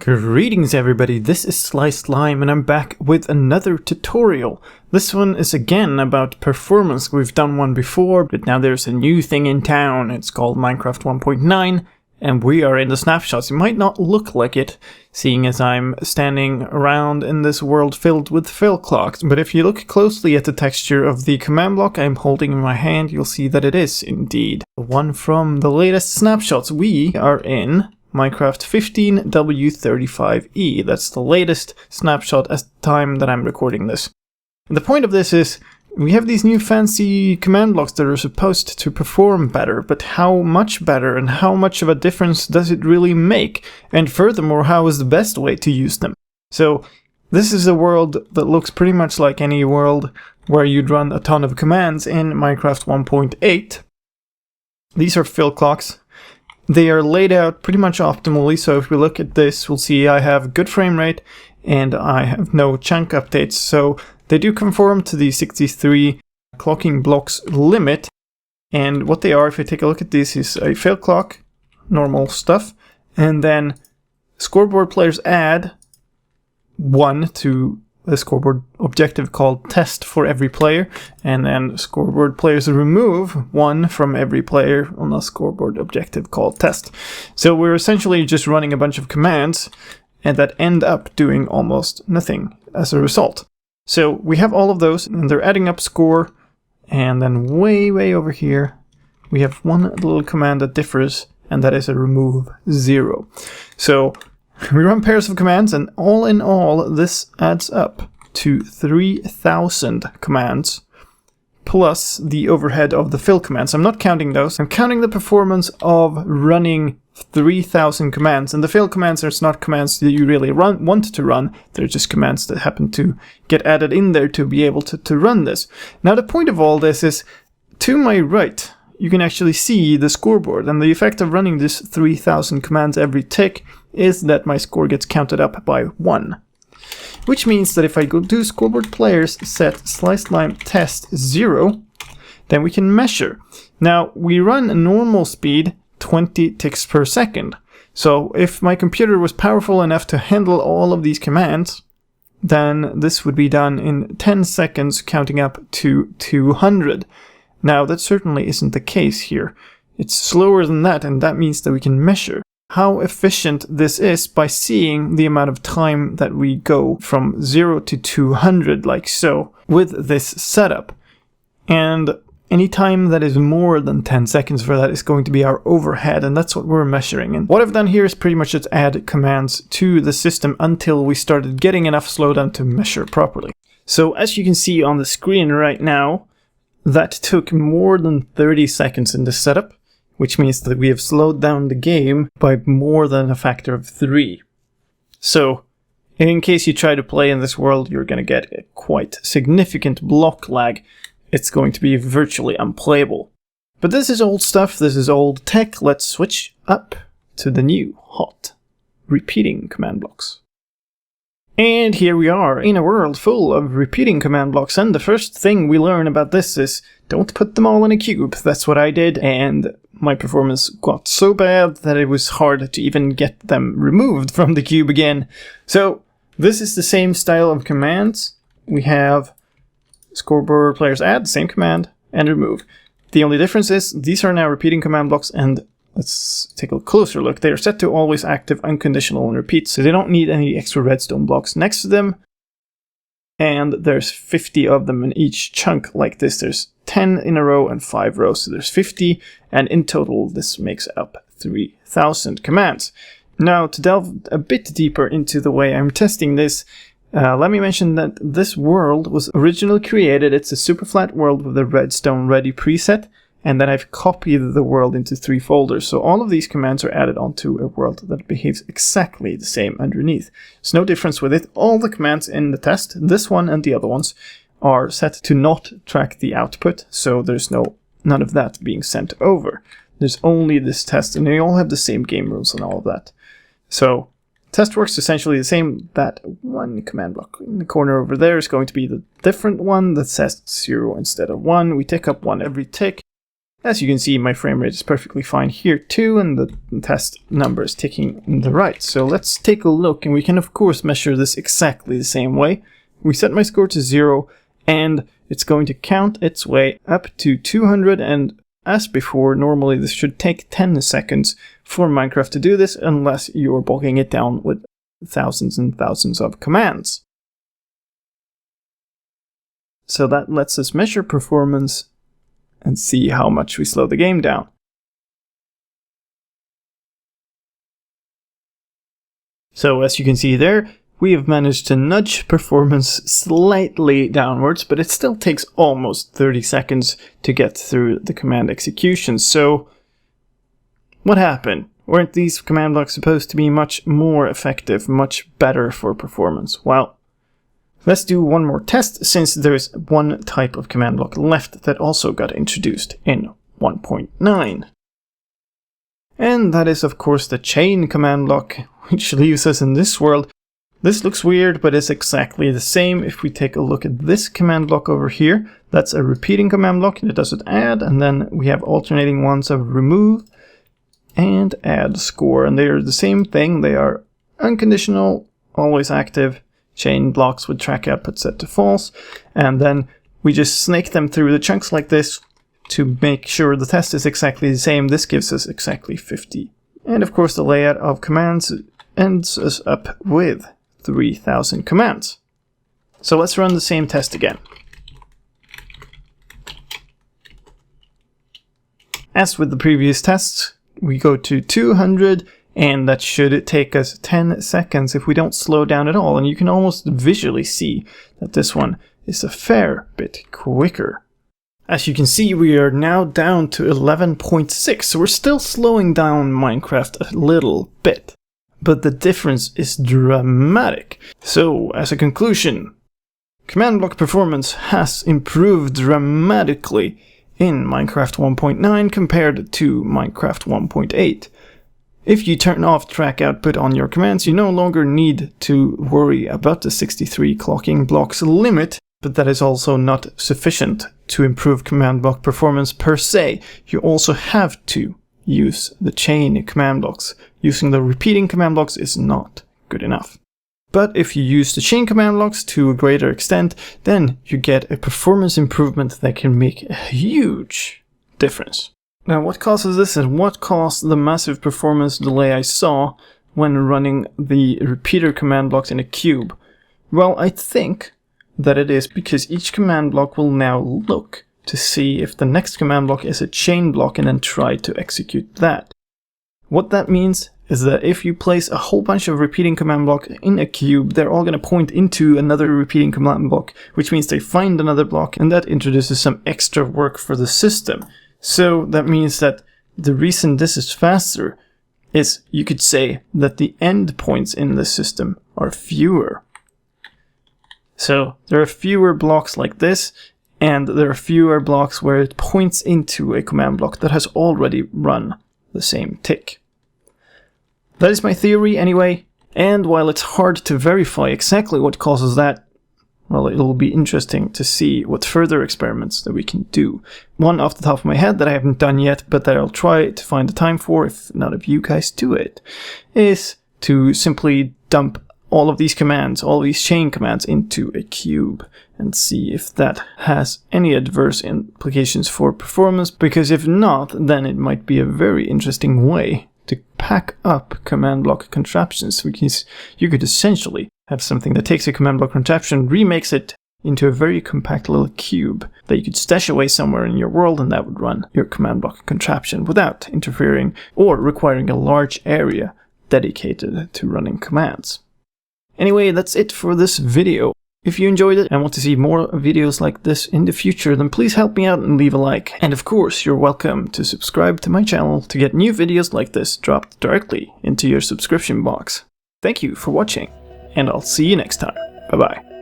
Greetings everybody, this is slicedlime and I'm back with another tutorial. This one is again about performance. We've done one before, but now there's a new thing in town. It's called Minecraft 1.9 and we are in the snapshots. It might not look like it, seeing as I'm standing around in this world filled with fill clocks, but if you look closely at the texture of the command block I'm holding in my hand, you'll see that it is indeed one from the latest snapshots. We are in Minecraft 15W35E. That's the latest snapshot at the time that I'm recording this. And the point of this is, we have these new fancy command blocks that are supposed to perform better, but how much better and how much of a difference does it really make? And furthermore, how is the best way to use them? So this is a world that looks pretty much like any world where you'd run a ton of commands in Minecraft 1.8. These are fill clocks. They are laid out pretty much optimally, so if we look at this, we'll see I have good frame rate and I have no chunk updates, so they do conform to the 63 clocking blocks limit. And what they are, if you take a look at this, is a fill clock, normal stuff, and then scoreboard players add 1 to the scoreboard objective called test for every player, and then scoreboard players remove 1 from every player on a scoreboard objective called test. So we're essentially just running a bunch of commands and that end up doing almost nothing as a result. So we have all of those and they're adding up score, and then way over here we have one little command that differs, and that is a remove 0. So we run pairs of commands, and all in all, this adds up to 3,000 commands, plus the overhead of the fill commands. I'm not counting those. I'm counting the performance of running 3,000 commands, and the fill commands are not commands that you really want to run. They're just commands that happen to get added in there to be able to run this. Now, the point of all this is, to my right, you can actually see the scoreboard, and the effect of running this 3,000 commands every tick is that my score gets counted up by 1. Which means that if I go to scoreboard players set slicedlime test 0, then we can measure. Now, we run a normal speed 20 ticks per second. So if my computer was powerful enough to handle all of these commands, then this would be done in 10 seconds, counting up to 200. Now, that certainly isn't the case here. It's slower than that, and that means that we can measure how efficient this is by seeing the amount of time that we go from 0 to 200, like so, with this setup. And any time that is more than 10 seconds for that is going to be our overhead, and that's what we're measuring. And what I've done here is pretty much just add commands to the system until we started getting enough slowdown to measure properly. So as you can see on the screen right now, that took more than 30 seconds in the setup, which means that we have slowed down the game by more than a factor of 3. So, in case you try to play in this world, you're going to get a quite significant block lag. It's going to be virtually unplayable. But this is old stuff, this is old tech. Let's switch up to the new, hot, repeating command blocks. And here we are, in a world full of repeating command blocks, and the first thing we learn about this is, don't put them all in a cube. That's what I did, and my performance got so bad that it was hard to even get them removed from the cube again. So, this is the same style of commands. We have scoreboard players add, the same command, and remove. The only difference is, these are now repeating command blocks, and let's take a closer look. They are set to always active, unconditional, and repeat, so they don't need any extra redstone blocks next to them. And there's 50 of them in each chunk like this. There's 10 in a row and 5 rows, so there's 50, and in total this makes up 3,000 commands. Now, to delve a bit deeper into the way I'm testing this, let me mention that this world was originally created. It's a super flat world with a redstone ready preset, and then I've copied the world into 3 folders. So all of these commands are added onto a world that behaves exactly the same underneath. There's no difference with it. All the commands in the test, this one and the other ones, are set to not track the output, so there's none of that being sent over. There's only this test, and they all have the same game rules and all of that. So test works essentially the same. That one command block in the corner over there is going to be the different one that says 0 instead of 1. We tick up 1 every tick. As you can see, my frame rate is perfectly fine here too, and the test number is ticking in the right. So let's take a look, and we can of course measure this exactly the same way. We set my score to 0, and it's going to count its way up to 200, and as before, normally this should take 10 seconds for Minecraft to do this, unless you're bogging it down with thousands and thousands of commands. So that lets us measure performance and see how much we slow the game down. So as you can see there, we have managed to nudge performance slightly downwards, but it still takes almost 30 seconds to get through the command execution. So what happened? Weren't these command blocks supposed to be much more effective, much better for performance? Well, let's do one more test, since there's one type of command block left that also got introduced in 1.9. And that is of course the chain command block, which leaves us in this world. This looks weird, but it's exactly the same. If we take a look at this command block over here, that's a repeating command block, and it does add, and then we have alternating ones of remove and add score, and they are the same thing. They are unconditional, always active, chain blocks with track output set to false, and then we just snake them through the chunks like this to make sure the test is exactly the same. This gives us exactly 50. And of course the layout of commands ends us up with 3000 commands. So let's run the same test again. As with the previous tests, we go to 200, and that should take us 10 seconds if we don't slow down at all. And you can almost visually see that this one is a fair bit quicker. As you can see, we are now down to 11.6, so we're still slowing down Minecraft a little bit. But the difference is dramatic. So, as a conclusion, command block performance has improved dramatically in Minecraft 1.9 compared to Minecraft 1.8. If you turn off track output on your commands, you no longer need to worry about the 63 clocking blocks limit, but that is also not sufficient to improve command block performance per se. You also have to use the chain command blocks. Using the repeating command blocks is not good enough. But if you use the chain command blocks to a greater extent, then you get a performance improvement that can make a huge difference. Now, what causes this, and what caused the massive performance delay I saw when running the repeater command blocks in a cube? Well, I think that it is because each command block will now look to see if the next command block is a chain block and then try to execute that. What that means is that if you place a whole bunch of repeating command blocks in a cube, they're all going to point into another repeating command block, which means they find another block, and that introduces some extra work for the system. So that means that the reason this is faster is, you could say, that the endpoints in the system are fewer. So there are fewer blocks like this, and there are fewer blocks where it points into a command block that has already run the same tick. That is my theory anyway, and while it's hard to verify exactly what causes that, well, it'll be interesting to see what further experiments that we can do. One off the top of my head that I haven't done yet, but that I'll try to find the time for if none of you guys do it, is to simply dump all of these commands, all of these chain commands into a cube and see if that has any adverse implications for performance, because if not, then it might be a very interesting way to pack up command block contraptions, because you could essentially have something that takes a command block contraption, remakes it into a very compact little cube that you could stash away somewhere in your world, and that would run your command block contraption without interfering or requiring a large area dedicated to running commands. Anyway, that's it for this video. If you enjoyed it and want to see more videos like this in the future, then please help me out and leave a like. And of course, you're welcome to subscribe to my channel to get new videos like this dropped directly into your subscription box. Thank you for watching, and I'll see you next time. Bye bye.